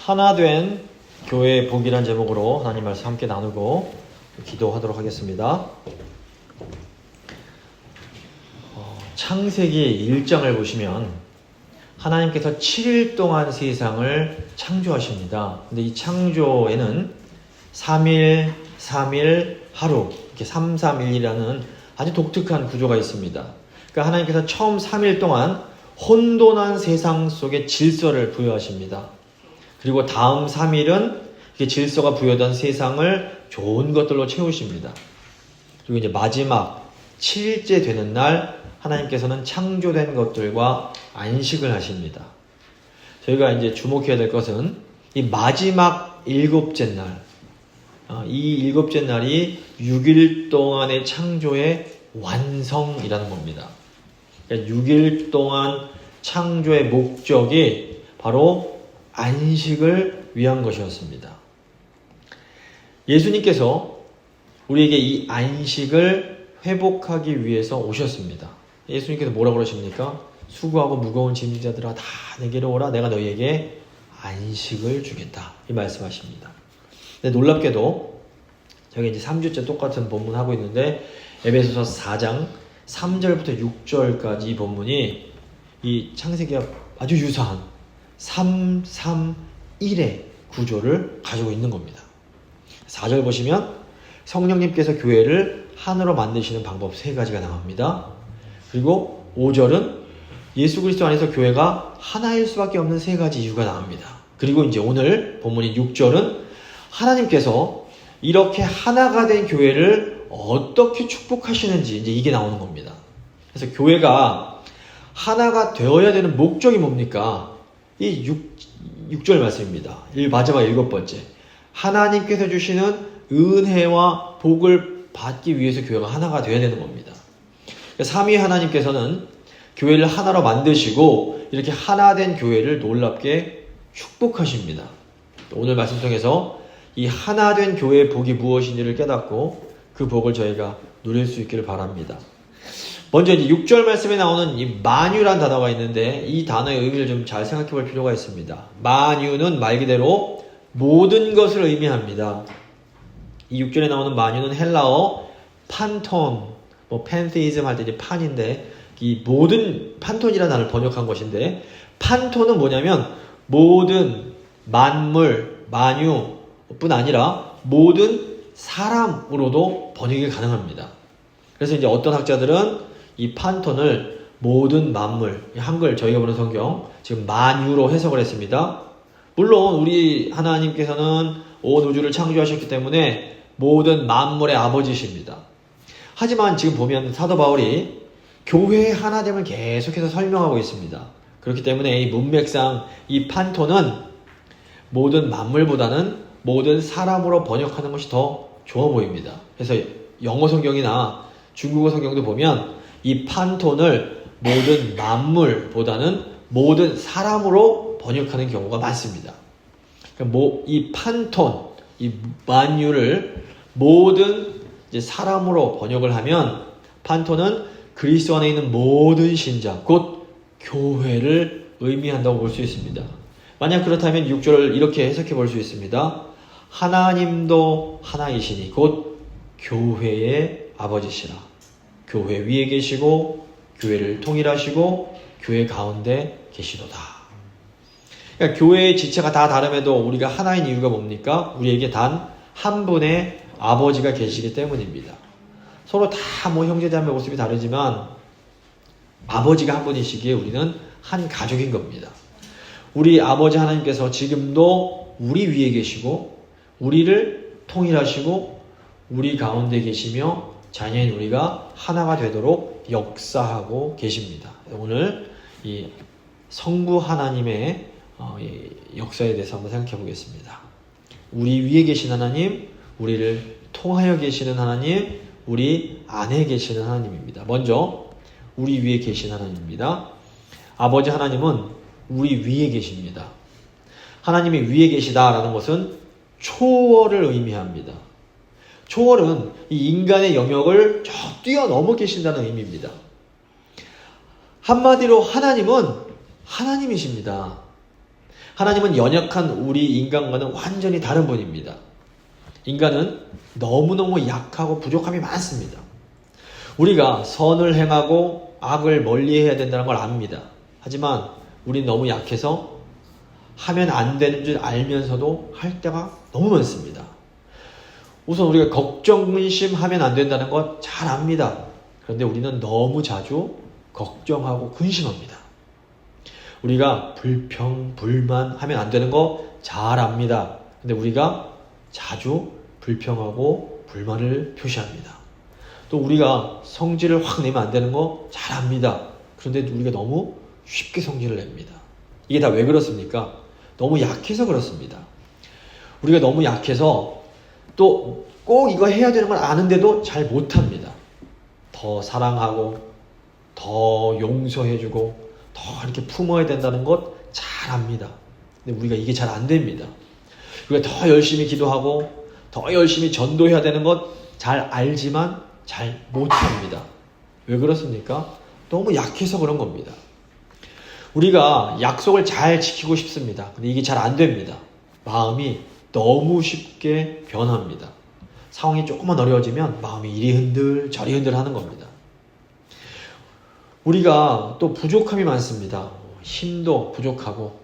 하나된 교회의 복이란 제목으로 하나님 말씀 함께 나누고 기도하도록 하겠습니다. 창세기 1장을 보시면 하나님께서 7일 동안 세상을 창조하십니다. 근데 이 창조에는 3일, 3일, 하루 이렇게 331이라는 아주 독특한 구조가 있습니다. 그러니까 하나님께서 처음 3일 동안 혼돈한 세상 속에 질서를 부여하십니다. 그리고 다음 3일은 이렇게 질서가 부여된 세상을 좋은 것들로 채우십니다. 그리고 이제 마지막 7일째 되는 날 하나님께서는 창조된 것들과 안식을 하십니다. 저희가 이제 주목해야 될 것은 이 마지막 7째 날, 이 7째 날이 6일 동안의 창조의 완성이라는 겁니다. 그러니까 6일 동안 창조의 목적이 바로 안식을 위한 것이었습니다. 예수님께서 우리에게 이 안식을 회복하기 위해서 오셨습니다. 예수님께서 뭐라고 그러십니까? 수고하고 무거운 짐진 자들아 다 내게로 오라, 내가 너희에게 안식을 주겠다, 이 말씀하십니다. 근데 놀랍게도 저희 이제 3주째 똑같은 본문 하고 있는데 에베소서 4장 3절부터 6절까지 이 본문이 이 창세기와 아주 유사한 331의 구조를 가지고 있는 겁니다. 4절 보시면 성령님께서 교회를 하나로 만드시는 방법 3가지가 나옵니다. 그리고 5절은 예수 그리스도 안에서 교회가 하나일 수밖에 없는 3가지 이유가 나옵니다. 그리고 이제 오늘 본문인 6절은 하나님께서 이렇게 하나가 된 교회를 어떻게 축복하시는지 이제 이게 나오는 겁니다. 그래서 교회가 하나가 되어야 되는 목적이 뭡니까? 이 6절 말씀입니다. 마지막 7번째. 하나님께서 주시는 은혜와 복을 받기 위해서 교회가 하나가 되어야 되는 겁니다. 삼위 하나님께서는 교회를 하나로 만드시고 이렇게 하나된 교회를 놀랍게 축복하십니다. 오늘 말씀 통해서 이 하나된 교회의 복이 무엇인지를 깨닫고 그 복을 저희가 누릴 수 있기를 바랍니다. 먼저 이제 6절 말씀에 나오는 이 만유란 단어가 있는데 이 단어의 의미를 좀 잘 생각해 볼 필요가 있습니다. 만유는 말 그대로 모든 것을 의미합니다. 이 6절에 나오는 만유는 헬라어 판톤, 팬테이즘 할 때 이제 판인데 이 모든 판톤이라는 단어를 번역한 것인데 판톤은 뭐냐면 모든 만물, 만유뿐 아니라 모든 사람으로도 번역이 가능합니다. 그래서 이제 어떤 학자들은 이 판톤을 모든 만물, 한글 저희가 보는 성경 지금 만유로 해석을 했습니다. 물론 우리 하나님께서는 온 우주를 창조하셨기 때문에 모든 만물의 아버지십니다. 하지만 지금 보면 사도 바울이 교회의 하나됨을 계속해서 설명하고 있습니다. 그렇기 때문에 이 문맥상 이 판톤은 모든 만물보다는 모든 사람으로 번역하는 것이 더 좋아 보입니다. 그래서 영어 성경이나 중국어 성경도 보면 이 판톤을 모든 만물보다는 모든 사람으로 번역하는 경우가 많습니다. 그러니까 이 판톤, 이 만유를 모든 이제 사람으로 번역을 하면 판톤은 그리스도 안에 있는 모든 신자, 곧 교회를 의미한다고 볼 수 있습니다. 만약 그렇다면 6절을 이렇게 해석해 볼 수 있습니다. 하나님도 하나이시니 곧 교회의 아버지시라. 교회 위에 계시고 교회를 통일하시고 교회 가운데 계시도다. 그러니까 교회의 지체가 다 다름에도 우리가 하나인 이유가 뭡니까? 우리에게 단 한 분의 아버지가 계시기 때문입니다. 서로 다 형제자매 모습이 다르지만 아버지가 한 분이시기에 우리는 한 가족인 겁니다. 우리 아버지 하나님께서 지금도 우리 위에 계시고 우리를 통일하시고 우리 가운데 계시며 자녀인 우리가 하나가 되도록 역사하고 계십니다. 오늘 이 성부 하나님의 역사에 대해서 한번 생각해 보겠습니다. 우리 위에 계신 하나님, 우리를 통하여 계시는 하나님, 우리 안에 계시는 하나님입니다. 먼저 우리 위에 계신 하나님입니다. 아버지 하나님은 우리 위에 계십니다. 하나님이 위에 계시다라는 것은 초월을 의미합니다. 초월은 이 인간의 영역을 저 뛰어넘어 계신다는 의미입니다. 한마디로 하나님은 하나님이십니다. 하나님은 연약한 우리 인간과는 완전히 다른 분입니다. 인간은 너무너무 약하고 부족함이 많습니다. 우리가 선을 행하고 악을 멀리해야 된다는 걸 압니다. 하지만 우리는 너무 약해서 하면 안 되는 줄 알면서도 할 때가 너무 많습니다. 우선 우리가 걱정, 근심하면 안 된다는 것 잘 압니다. 그런데 우리는 너무 자주 걱정하고 근심합니다. 우리가 불평, 불만하면 안 되는 거 잘 압니다. 근데 우리가 자주 불평하고 불만을 표시합니다. 또 우리가 성질을 확 내면 안 되는 거 잘 압니다. 그런데 우리가 너무 쉽게 성질을 냅니다. 이게 다 왜 그렇습니까? 너무 약해서 그렇습니다. 우리가 너무 약해서 또 꼭 이거 해야 되는 걸 아는데도 잘 못합니다. 더 사랑하고 더 용서해주고 더 이렇게 품어야 된다는 것 잘 압니다. 근데 우리가 이게 잘 안 됩니다. 우리가 더 열심히 기도하고 더 열심히 전도해야 되는 것 잘 알지만 잘 못합니다. 왜 그렇습니까? 너무 약해서 그런 겁니다. 우리가 약속을 잘 지키고 싶습니다. 근데 이게 잘 안 됩니다. 마음이 너무 쉽게 변합니다. 상황이 조금만 어려워지면 마음이 이리 흔들 저리 흔들 하는 겁니다. 우리가 또 부족함이 많습니다. 힘도 부족하고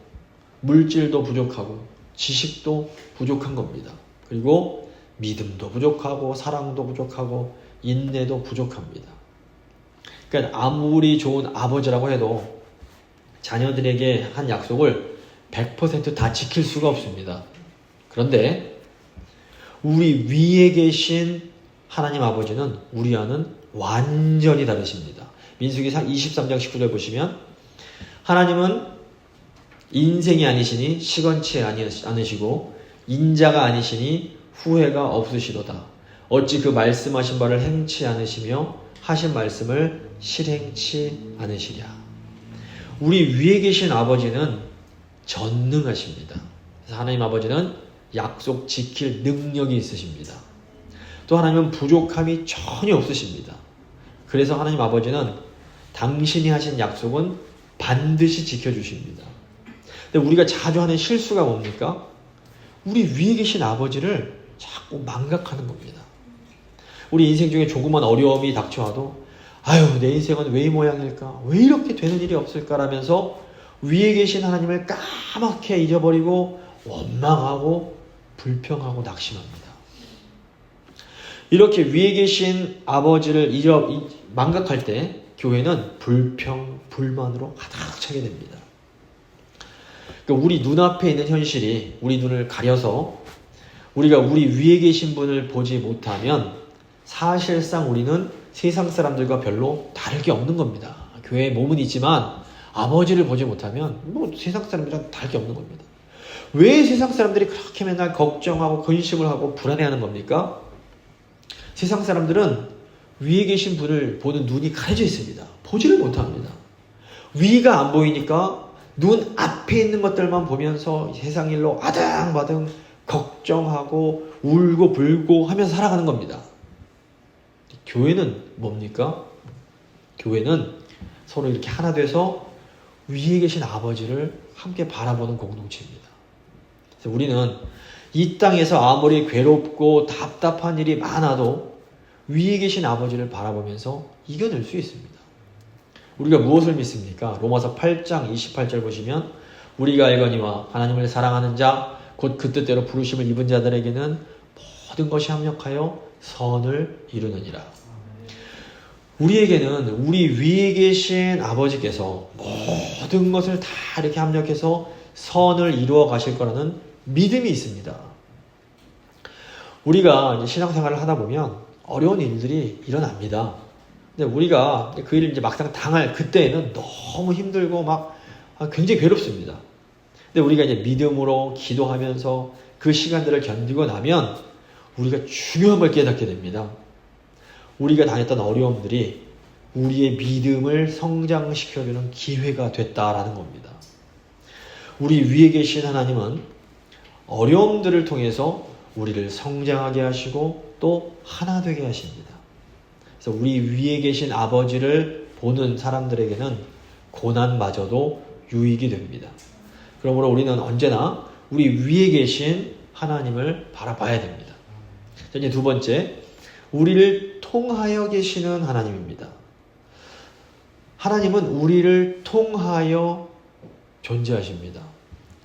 물질도 부족하고 지식도 부족한 겁니다. 그리고 믿음도 부족하고 사랑도 부족하고 인내도 부족합니다. 그러니까 아무리 좋은 아버지라고 해도 자녀들에게 한 약속을 100% 다 지킬 수가 없습니다. 그런데 우리 위에 계신 하나님 아버지는 우리와는 완전히 다르십니다. 민수기 23장 19절 보시면 하나님은 인생이 아니시니 시건치 않으시고 인자가 아니시니 후회가 없으시도다. 어찌 그 말씀하신 바를 행치 않으시며 하신 말씀을 실행치 않으시랴. 우리 위에 계신 아버지는 전능하십니다. 그래서 하나님 아버지는 약속 지킬 능력이 있으십니다. 또 하나님은 부족함이 전혀 없으십니다. 그래서 하나님 아버지는 당신이 하신 약속은 반드시 지켜주십니다. 근데 우리가 자주 하는 실수가 뭡니까? 우리 위에 계신 아버지를 자꾸 망각하는 겁니다. 우리 인생 중에 조그만 어려움이 닥쳐와도 아유 내 인생은 왜 이 모양일까? 왜 이렇게 되는 일이 없을까라면서 위에 계신 하나님을 까맣게 잊어버리고 원망하고 불평하고 낙심합니다. 이렇게 위에 계신 아버지를 망각할 때 교회는 불평, 불만으로 가득 차게 됩니다. 그러니까 우리 눈앞에 있는 현실이 우리 눈을 가려서 우리가 우리 위에 계신 분을 보지 못하면 사실상 우리는 세상 사람들과 별로 다를 게 없는 겁니다. 교회에 몸은 있지만 아버지를 보지 못하면 뭐 세상 사람들이랑 다를 게 없는 겁니다. 왜 세상 사람들이 그렇게 맨날 걱정하고 근심을 하고 불안해하는 겁니까? 세상 사람들은 위에 계신 분을 보는 눈이 가려져 있습니다. 보지를 못합니다. 위가 안 보이니까 눈 앞에 있는 것들만 보면서 세상 일로 아등바등 걱정하고 울고 불고 하면서 살아가는 겁니다. 교회는 뭡니까? 교회는 서로 이렇게 하나 돼서 위에 계신 아버지를 함께 바라보는 공동체입니다. 그래서 우리는 이 땅에서 아무리 괴롭고 답답한 일이 많아도 위에 계신 아버지를 바라보면서 이겨낼 수 있습니다. 우리가 무엇을 믿습니까? 로마서 8장 28절 보시면 우리가 알거니와 하나님을 사랑하는 자 곧 그 뜻대로 부르심을 입은 자들에게는 모든 것이 합력하여 선을 이루느니라. 우리에게는 우리 위에 계신 아버지께서 모든 것을 다 이렇게 합력해서 선을 이루어 가실 거라는 믿음이 있습니다. 우리가 이제 신앙생활을 하다 보면 어려운 일들이 일어납니다. 근데 우리가 그 일을 이제 막상 당할 그때에는 너무 힘들고 막 굉장히 괴롭습니다. 근데 우리가 이제 믿음으로 기도하면서 그 시간들을 견디고 나면 우리가 중요한 걸 깨닫게 됩니다. 우리가 당했던 어려움들이 우리의 믿음을 성장시켜주는 기회가 됐다라는 겁니다. 우리 위에 계신 하나님은 어려움들을 통해서 우리를 성장하게 하시고 또 하나 되게 하십니다. 그래서 우리 위에 계신 아버지를 보는 사람들에게는 고난마저도 유익이 됩니다. 그러므로 우리는 언제나 우리 위에 계신 하나님을 바라봐야 됩니다. 자, 이제 두 번째, 우리를 통하여 계시는 하나님입니다. 하나님은 우리를 통하여 존재하십니다.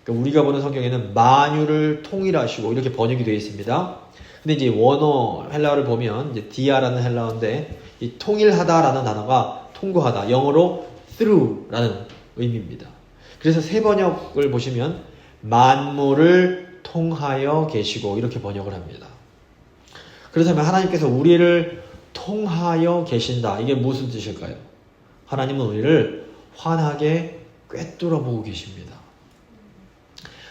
그러니까 우리가 보는 성경에는 만유를 통일하시고 이렇게 번역이 되어 있습니다. 근데 이제 원어 헬라어를 보면 이제 디아라는 헬라어인데 이 통일하다라는 단어가 통과하다, 영어로 through라는 의미입니다. 그래서 세 번역을 보시면 만물을 통하여 계시고 이렇게 번역을 합니다. 그렇다면 하나님께서 우리를 통하여 계신다. 이게 무슨 뜻일까요? 하나님은 우리를 환하게 꿰뚫어 보고 계십니다.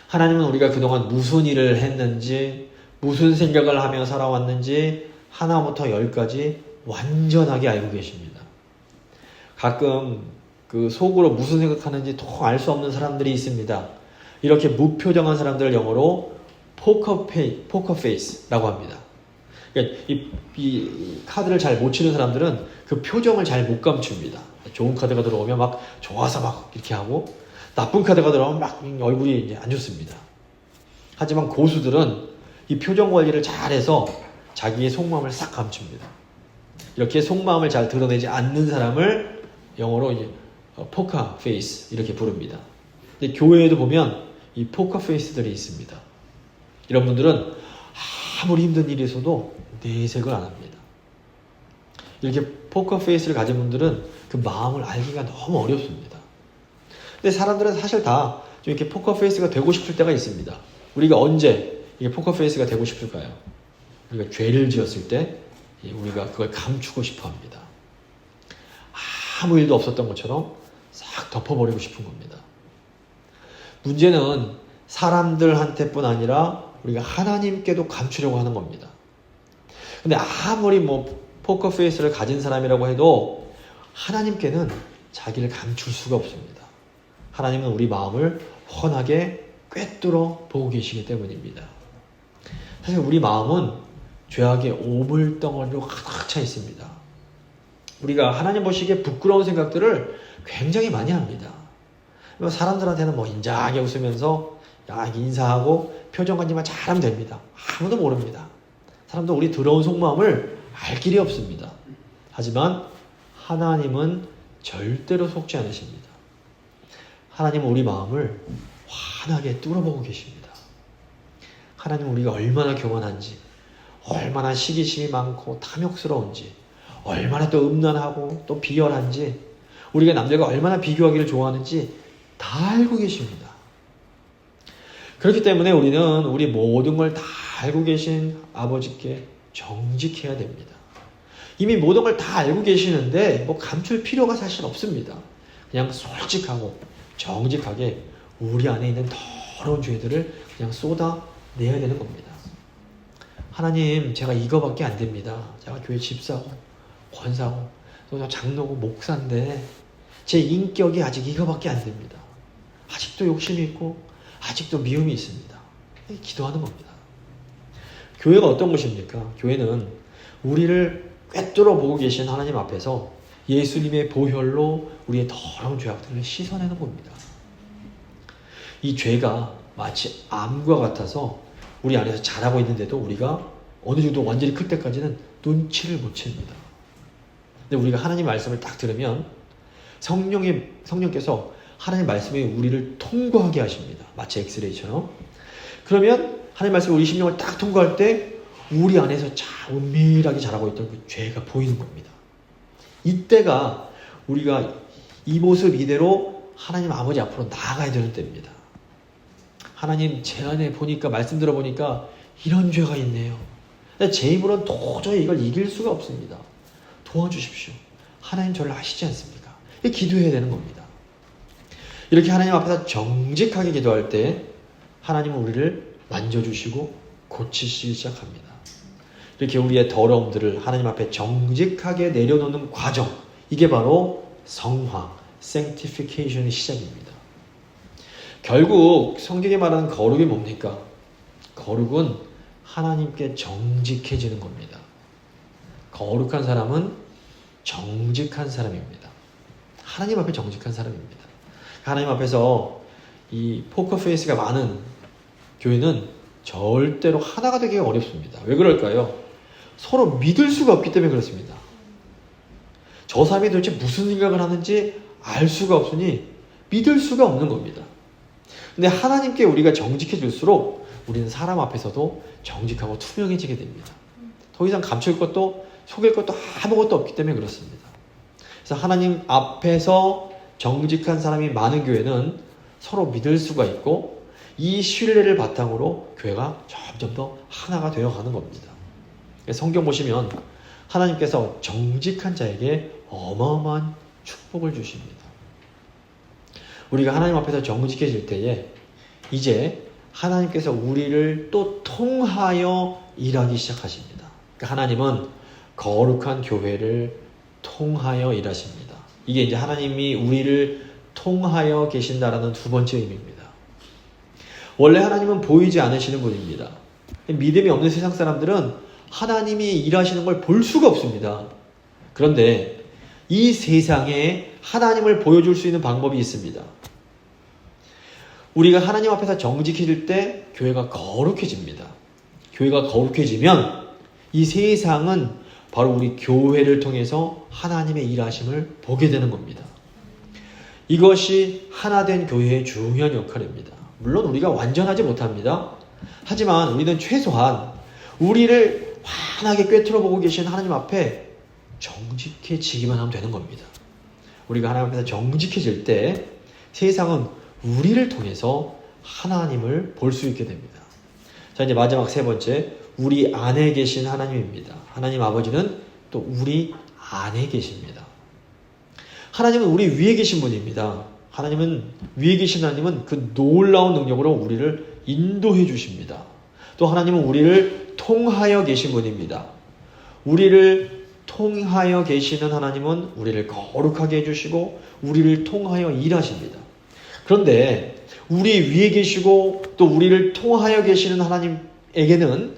하나님은 우리가 그동안 무슨 일을 했는지, 무슨 생각을 하며 살아왔는지 하나부터 열까지 완전하게 알고 계십니다. 가끔 그 속으로 무슨 생각하는지 통 알 수 없는 사람들이 있습니다. 이렇게 무표정한 사람들을 영어로 포커페이스라고 합니다. 그러니까 이 카드를 잘 못 치는 사람들은 그 표정을 잘 못 감춥니다. 좋은 카드가 들어오면 막 좋아서 막 이렇게 하고, 나쁜 카드가 들어오면 막 얼굴이 이제 안 좋습니다. 하지만 고수들은 이 표정 관리를 잘해서 자기의 속마음을 싹 감춥니다. 이렇게 속마음을 잘 드러내지 않는 사람을 영어로 이제 포커 페이스 이렇게 부릅니다. 근데 교회에도 보면 이 포커 페이스들이 있습니다. 이런 분들은 아무리 힘든 일이 있어도 내색을 안 합니다. 이렇게 포커 페이스를 가진 분들은 그 마음을 알기가 너무 어렵습니다. 근데 사람들은 사실 다 좀 이렇게 포커 페이스가 되고 싶을 때가 있습니다. 우리가 언제 이게 포커 페이스가 되고 싶을까요? 우리가 죄를 지었을 때 우리가 그걸 감추고 싶어 합니다. 아무 일도 없었던 것처럼 싹 덮어버리고 싶은 겁니다. 문제는 사람들한테뿐 아니라 우리가 하나님께도 감추려고 하는 겁니다. 근데 아무리 포커 페이스를 가진 사람이라고 해도 하나님께는 자기를 감출 수가 없습니다. 하나님은 우리 마음을 훤하게 꿰뚫어 보고 계시기 때문입니다. 사실 우리 마음은 죄악의 오물덩어리로 가득 차 있습니다. 우리가 하나님 보시기에 부끄러운 생각들을 굉장히 많이 합니다. 사람들한테는 인자하게 웃으면서 인사하고 표정 관리만 잘하면 됩니다. 아무도 모릅니다. 사람도 우리 더러운 속마음을 알 길이 없습니다. 하지만 하나님은 절대로 속지 않으십니다. 하나님은 우리 마음을 환하게 뚫어보고 계십니다. 하나님은 우리가 얼마나 교만한지, 얼마나 시기심이 많고 탐욕스러운지, 얼마나 또 음란하고 또 비열한지, 우리가 남들과 얼마나 비교하기를 좋아하는지 다 알고 계십니다. 그렇기 때문에 우리는 우리 모든 걸 다 알고 계신 아버지께 정직해야 됩니다. 이미 모든 걸 다 알고 계시는데 감출 필요가 사실 없습니다. 그냥 솔직하고 정직하게 우리 안에 있는 더러운 죄들을 그냥 쏟아내야 되는 겁니다. 하나님, 제가 이거밖에 안 됩니다. 제가 교회 집사고 권사고 또 장로고 목사인데 제 인격이 아직 이거밖에 안 됩니다. 아직도 욕심이 있고 아직도 미움이 있습니다. 기도하는 겁니다. 교회가 어떤 것입니까? 교회는 우리를 꿰뚫어 보고 계신 하나님 앞에서 예수님의 보혈로 우리의 더러운 죄악들을 씻어내는 겁니다. 이 죄가 마치 암과 같아서 우리 안에서 자라고 있는데도 우리가 어느 정도 완전히 클 때까지는 눈치를 못 챕니다. 근데 우리가 하나님 말씀을 딱 들으면 성령께서 하나님 말씀에 우리를 통과하게 하십니다. 마치 엑스레이처럼. 그러면 하나님 말씀이 우리 심령을 딱 통과할 때 우리 안에서 은밀하게 자라고 있던 그 죄가 보이는 겁니다. 이때가 우리가 이 모습 이대로 하나님 아버지 앞으로 나아가야 되는 때입니다. 하나님, 제 안에 보니까, 말씀 들어보니까 이런 죄가 있네요. 제 힘으로는 도저히 이걸 이길 수가 없습니다. 도와주십시오. 하나님 저를 아시지 않습니까? 기도해야 되는 겁니다. 이렇게 하나님 앞에서 정직하게 기도할 때 하나님은 우리를 만져주시고 고치시기 시작합니다. 이렇게 우리의 더러움들을 하나님 앞에 정직하게 내려놓는 과정, 이게 바로 성화, sanctification의 시작입니다. 결국 성경에 말하는 거룩이 뭡니까? 거룩은 하나님께 정직해지는 겁니다. 거룩한 사람은 정직한 사람입니다. 하나님 앞에 정직한 사람입니다. 하나님 앞에서 이 포커페이스가 많은 교회는 절대로 하나가 되기가 어렵습니다. 왜 그럴까요? 서로 믿을 수가 없기 때문에 그렇습니다. 저 사람이 도대체 무슨 생각을 하는지 알 수가 없으니 믿을 수가 없는 겁니다. 근데 하나님께 우리가 정직해질수록 우리는 사람 앞에서도 정직하고 투명해지게 됩니다. 더 이상 감출 것도 속일 것도 아무것도 없기 때문에 그렇습니다. 그래서 하나님 앞에서 정직한 사람이 많은 교회는 서로 믿을 수가 있고 이 신뢰를 바탕으로 교회가 점점 더 하나가 되어가는 겁니다. 성경 보시면 하나님께서 정직한 자에게 어마어마한 축복을 주십니다. 우리가 하나님 앞에서 정직해질 때에 이제 하나님께서 우리를 또 통하여 일하기 시작하십니다. 그러니까 하나님은 거룩한 교회를 통하여 일하십니다. 이게 이제 하나님이 우리를 통하여 계신다라는 두 번째 의미입니다. 원래 하나님은 보이지 않으시는 분입니다. 믿음이 없는 세상 사람들은 하나님이 일하시는 걸 볼 수가 없습니다. 그런데 이 세상에 하나님을 보여줄 수 있는 방법이 있습니다. 우리가 하나님 앞에서 정직해질 때 교회가 거룩해집니다. 교회가 거룩해지면 이 세상은 바로 우리 교회를 통해서 하나님의 일하심을 보게 되는 겁니다. 이것이 하나된 교회의 중요한 역할입니다. 물론 우리가 완전하지 못합니다. 하지만 우리는 최소한 우리를 환하게 꿰뚫어 보고 계신 하나님 앞에 정직해지기만 하면 되는 겁니다. 우리가 하나님 앞에서 정직해질 때 세상은 우리를 통해서 하나님을 볼 수 있게 됩니다. 자, 이제 마지막 세 번째, 우리 안에 계신 하나님입니다. 하나님 아버지는 또 우리 안에 계십니다. 하나님은 우리 위에 계신 분입니다. 하나님은 위에 계신 하나님은 그 놀라운 능력으로 우리를 인도해 주십니다. 또 하나님은 우리를 통하여 계신 분입니다. 우리를 통하여 계시는 하나님은 우리를 거룩하게 해주시고 우리를 통하여 일하십니다. 그런데 우리 위에 계시고 또 우리를 통하여 계시는 하나님에게는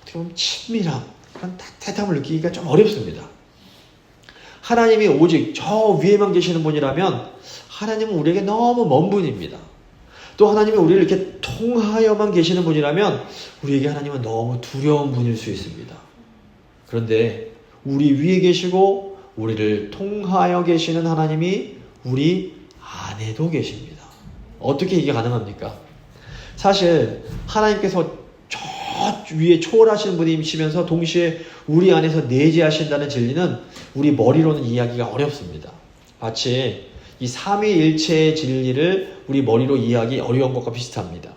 어떻게 보면 친밀함, 그런 따뜻함을 느끼기가 좀 어렵습니다. 하나님이 오직 저 위에만 계시는 분이라면 하나님은 우리에게 너무 먼 분입니다. 또 하나님이 우리를 이렇게 통하여만 계시는 분이라면 우리에게 하나님은 너무 두려운 분일 수 있습니다. 그런데 우리 위에 계시고 우리를 통하여 계시는 하나님이 우리 안에도 계십니다. 어떻게 이게 가능합니까? 사실 하나님께서 저 위에 초월하시는 분이시면서 동시에 우리 안에서 내재하신다는 진리는 우리 머리로는 이해하기가 어렵습니다. 마치 이 삼위일체의 진리를 우리 머리로 이해하기 어려운 것과 비슷합니다.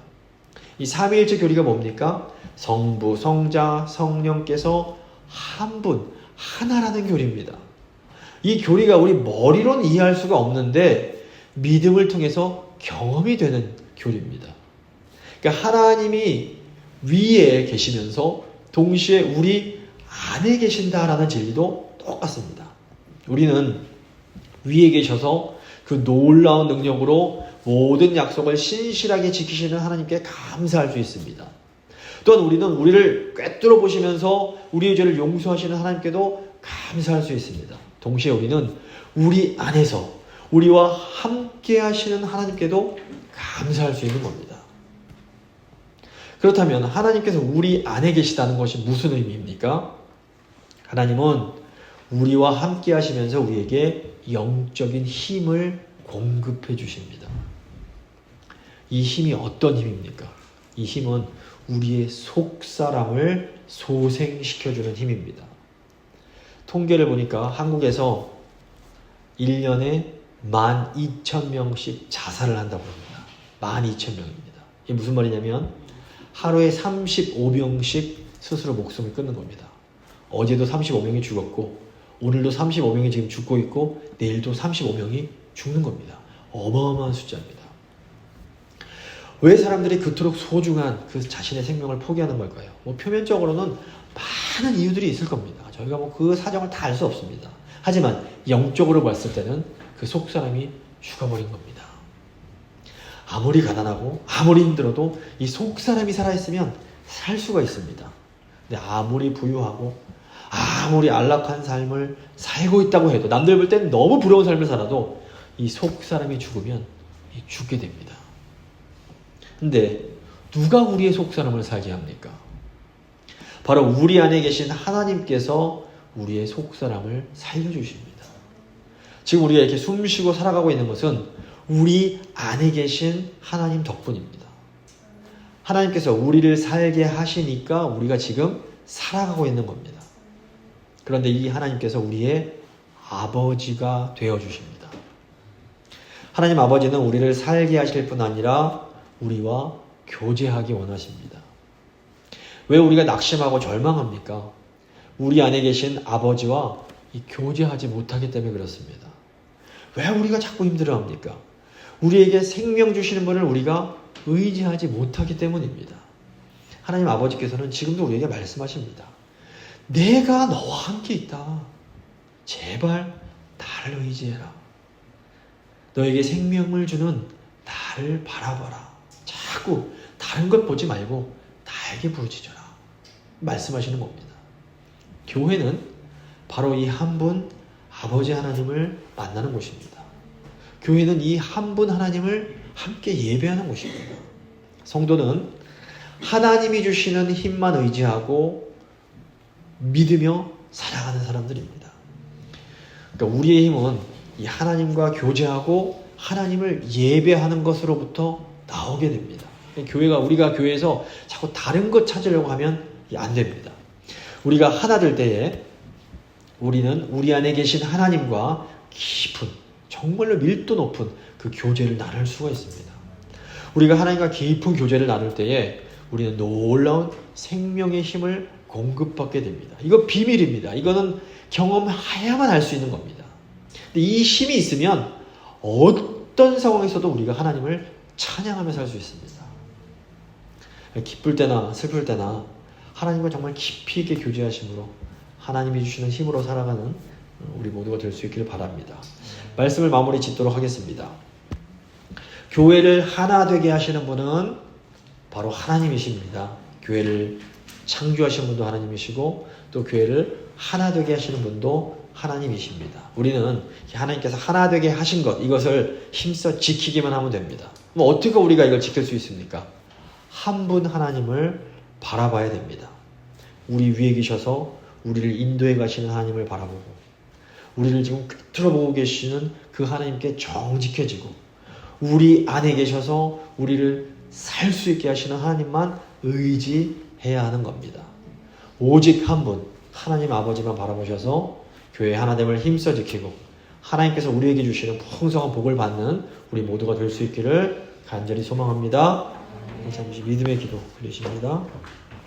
이 삼위일체 교리가 뭡니까? 성부, 성자, 성령께서 한 분, 하나라는 교리입니다. 이 교리가 우리 머리로는 이해할 수가 없는데 믿음을 통해서 경험이 되는 교리입니다. 그러니까 하나님이 위에 계시면서 동시에 우리 안에 계신다라는 진리도 똑같습니다. 우리는 위에 계셔서 그 놀라운 능력으로 모든 약속을 신실하게 지키시는 하나님께 감사할 수 있습니다. 또한 우리는 우리를 꿰뚫어 보시면서 우리의 죄를 용서하시는 하나님께도 감사할 수 있습니다. 동시에 우리는 우리 안에서 우리와 함께 하시는 하나님께도 감사할 수 있는 겁니다. 그렇다면 하나님께서 우리 안에 계시다는 것이 무슨 의미입니까? 하나님은 우리와 함께 하시면서 우리에게 영적인 힘을 공급해 주십니다. 이 힘이 어떤 힘입니까? 이 힘은 우리의 속사람을 소생시켜주는 힘입니다. 통계를 보니까 한국에서 1년에 12,000명씩 자살을 한다고 합니다. 12,000명입니다. 이게 무슨 말이냐면 하루에 35명씩 스스로 목숨을 끊는 겁니다. 어제도 35명이 죽었고 오늘도 35명이 지금 죽고 있고 내일도 35명이 죽는 겁니다. 어마어마한 숫자입니다. 왜 사람들이 그토록 소중한 그 자신의 생명을 포기하는 걸까요? 표면적으로는 많은 이유들이 있을 겁니다. 저희가 그 사정을 다 알 수 없습니다. 하지만 영적으로 봤을 때는 그 속사람이 죽어버린 겁니다. 아무리 가난하고 아무리 힘들어도 이 속사람이 살아있으면 살 수가 있습니다. 근데 아무리 부유하고 아무리 안락한 삶을 살고 있다고 해도 남들 볼 땐 너무 부러운 삶을 살아도 이 속사람이 죽으면 죽게 됩니다. 근데 누가 우리의 속사람을 살게 합니까? 바로 우리 안에 계신 하나님께서 우리의 속사람을 살려주십니다. 지금 우리가 이렇게 숨쉬고 살아가고 있는 것은 우리 안에 계신 하나님 덕분입니다. 하나님께서 우리를 살게 하시니까 우리가 지금 살아가고 있는 겁니다. 그런데 이 하나님께서 우리의 아버지가 되어주십니다. 하나님 아버지는 우리를 살게 하실 뿐 아니라 우리와 교제하기 원하십니다. 왜 우리가 낙심하고 절망합니까? 우리 안에 계신 아버지와 교제하지 못하기 때문에 그렇습니다. 왜 우리가 자꾸 힘들어합니까? 우리에게 생명 주시는 분을 우리가 의지하지 못하기 때문입니다. 하나님 아버지께서는 지금도 우리에게 말씀하십니다. 내가 너와 함께 있다. 제발 나를 의지해라. 너에게 생명을 주는 나를 바라봐라. 자꾸 다른 것 보지 말고 나에게 부르짖어라. 말씀하시는 겁니다. 교회는 바로 이 한 분 아버지 하나님을 만나는 곳입니다. 교회는 이 한 분 하나님을 함께 예배하는 곳입니다. 성도는 하나님이 주시는 힘만 의지하고 믿으며 살아가는 사람들입니다. 그러니까 우리의 힘은 이 하나님과 교제하고 하나님을 예배하는 것으로부터 나오게 됩니다. 교회가 우리가 교회에서 자꾸 다른 것 찾으려고 하면 안 됩니다. 우리가 하나 될 때에 우리는 우리 안에 계신 하나님과 깊은 정말로 밀도 높은 그 교제를 나눌 수가 있습니다. 우리가 하나님과 깊은 교제를 나눌 때에 우리는 놀라운 생명의 힘을 공급받게 됩니다. 이거 비밀입니다. 이거는 경험해야만 알 수 있는 겁니다. 근데 이 힘이 있으면 어떤 상황에서도 우리가 하나님을 찬양하며 살 수 있습니다. 기쁠 때나 슬플 때나 하나님과 정말 깊이 있게 교제하심으로 하나님이 주시는 힘으로 살아가는 우리 모두가 될 수 있기를 바랍니다. 말씀을 마무리 짓도록 하겠습니다. 교회를 하나 되게 하시는 분은 바로 하나님이십니다. 교회를 창조하신 분도 하나님이시고 또 교회를 하나 되게 하시는 분도 하나님이십니다. 우리는 하나님께서 하나 되게 하신 것, 이것을 힘써 지키기만 하면 됩니다. 그럼 어떻게 우리가 이걸 지킬 수 있습니까? 한 분 하나님을 바라봐야 됩니다. 우리 위에 계셔서 우리를 인도해 가시는 하나님을 바라보고 우리를 지금 꿰뚫어 보고 계시는 그 하나님께 정직해지고 우리 안에 계셔서 우리를 살 수 있게 하시는 하나님만 의지해야 하는 겁니다. 오직 한 분 하나님 아버지만 바라보셔서 교회 하나됨을 힘써 지키고 하나님께서 우리에게 주시는 풍성한 복을 받는 우리 모두가 될 수 있기를 간절히 소망합니다. 잠시 믿음의 기도 드리십니다.